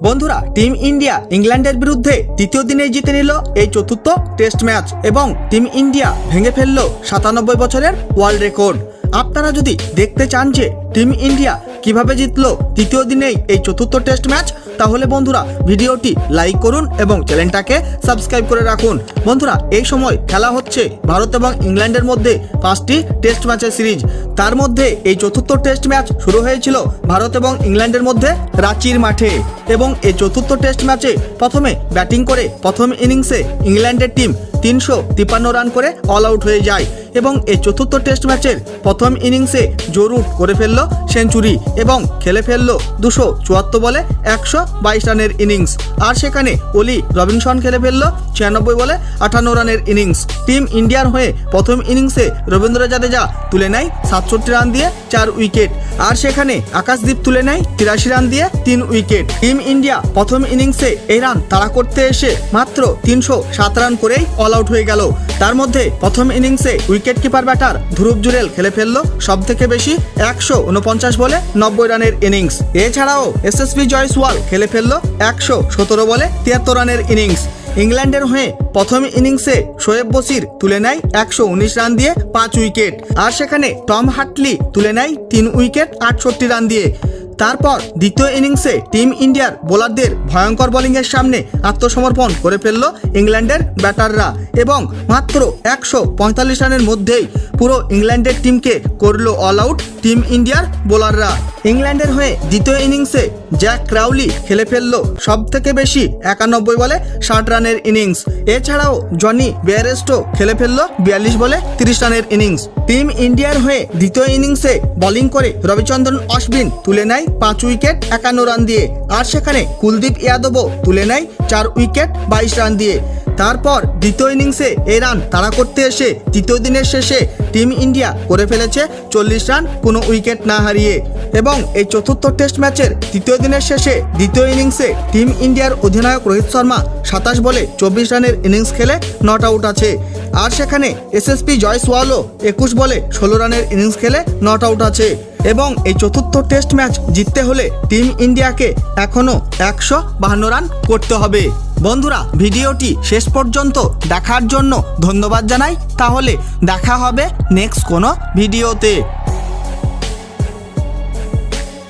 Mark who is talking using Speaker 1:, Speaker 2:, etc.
Speaker 1: বন্ধুরা, team India ইংল্যান্ডের বিরুদ্ধে তৃতীয় দিনে জিতে নিল এই চতুর্থ টেস্ট ম্যাচ এবং টিম ইন্ডিয়া ভেঙে ফেলল 97 বছরের ওয়ার্ল্ড রেকর্ড। আপনারা যদি দেখতে চান যে টিম ইন্ডিয়া কিভাবে জিতলো তৃতীয় দিনেই এই চতুর্থ টেস্ট ম্যাচ, তাহলে বন্ধুরা ভিডিওটি লাইক করুন এবং চ্যানেলটাকে সাবস্ক্রাইব করে রাখুন। বন্ধুরা, এই সময় খেলা হচ্ছে ভারত এবং ইংল্যান্ডের মধ্যে 5টি টেস্ট ম্যাচের সিরিজ। তার মধ্যে এই চতুর্থ টেস্ট ম্যাচ শুরু হয়েছিল ভারত এবং ইংল্যান্ডের মধ্যে রাঁচির মাঠে এবং এই চতুর্থ টেস্ট ম্যাচে প্রথমে ব্যাটিং করে প্রথম ইনিংসে ইংল্যান্ডের টিম 353 রান করে অল আউট হয়ে যায় এবং এই চতুর্থ টেস্ট ম্যাচের প্রথম ইনিংসে জরুর করে ফেললো সেঞ্চুরি এবং খেলে ফেললো 274 বলে 122 রানের ইনিংস। আর সেখানে অলি রবিনসন খেলে ফেললো 96 বলে 58 রানের ইনিংস। টিম ইন্ডিয়ার হয়ে প্রথম ইনিংসে রবীন্দ্র জাদেজা তুলে নেয় 67 রান দিয়ে 4 উইকেট। আর সেখানে আকাশদীপ তুলে নেয় 83 রান দিয়ে 3 উইকেট। টিম ইন্ডিয়া প্রথম ইনিংসে এই রান তাড়া করতে এসে মাত্র 307 রান করেই অল আউট হয়ে গেল। তার মধ্যে প্রথম ইনিংসে উইকেট কিপার ব্যাটার ধ্রুব জুরেল খেলে ফেললো সব থেকে বেশি 149 বলে 90 রানের ইনিংস। এছাড়াও এসএসবি জয়সওয়াল খেলে ফেললো 117 বলে 73 রানের ইনিংস। ইংল্যান্ডের হয়ে প্রথম ইনিংসে শোয়েব বশির তুলে নেয় 119 রান দিয়ে 5 উইকেট। আর সেখানে টম হাটলি তুলে নেয় 3 উইকেট 68 রান দিয়ে। তারপর দ্বিতীয় ইনিংসে টিম ইন্ডিয়ার বোলারদের ভয়ঙ্কর বোলিংয়ের সামনে আত্মসমর্পণ করে ফেলল ইংল্যান্ডের ব্যাটাররা এবং মাত্র 145 রানের মধ্যেই পুরো ইংল্যান্ডের টিমকে করলো অল আউট টিম ইন্ডিয়ার বোলাররা। ইংল্যান্ডের হয়ে দ্বিতীয় ইনিংসে জ্যাক ক্রাউলি খেলে ফেলল সব থেকে বেশি 91 বলে 60 রানের ইনিংস। এছাড়াও জনি বেয়ারস্টো খেলে ফেলল 42 বলে 30 রানের ইনিংস। টিম ইন্ডিয়ার হয়ে দ্বিতীয় ইনিংসে বোলিং করে রবিচন্দ্রন অশ্বিন তুলে নেয় 5 উইকেট 51 রান দিয়ে। আর সেখানে কুলদীপ যাদবও তুলে নেয় 4 উইকেট 22 রান দিয়ে। তারপর দ্বিতীয় ইনিংসে এই রান তাড়া করতে এসে তৃতীয় দিনের শেষে টিম ইন্ডিয়া করে ফেলেছে 40 রান কোনো উইকেট না হারিয়ে এবং এই চতুর্থ টেস্ট ম্যাচের তৃতীয় দিনের শেষে দ্বিতীয় ইনিংসে টিম ইন্ডিয়ার অধিনায়ক রোহিত শর্মা 27 বলে 24 রানের ইনিংস খেলে নট আউট আছে। আর সেখানে এসএসপি জয়সওয়ালও 21 বলে 16 রানের ইনিংস খেলে নট আউট আছে এবং এই চতুর্থ টেস্ট ম্যাচ জিততে হলে টিম ইন্ডিয়াকে এখনও 152 রান করতে হবে। বন্ধুরা, ভিডিওটি শেষ পর্যন্ত দেখার জন্য ধন্যবাদ জানাই। তাহলে দেখা হবে নেক্সট কোনো ভিডিওতে।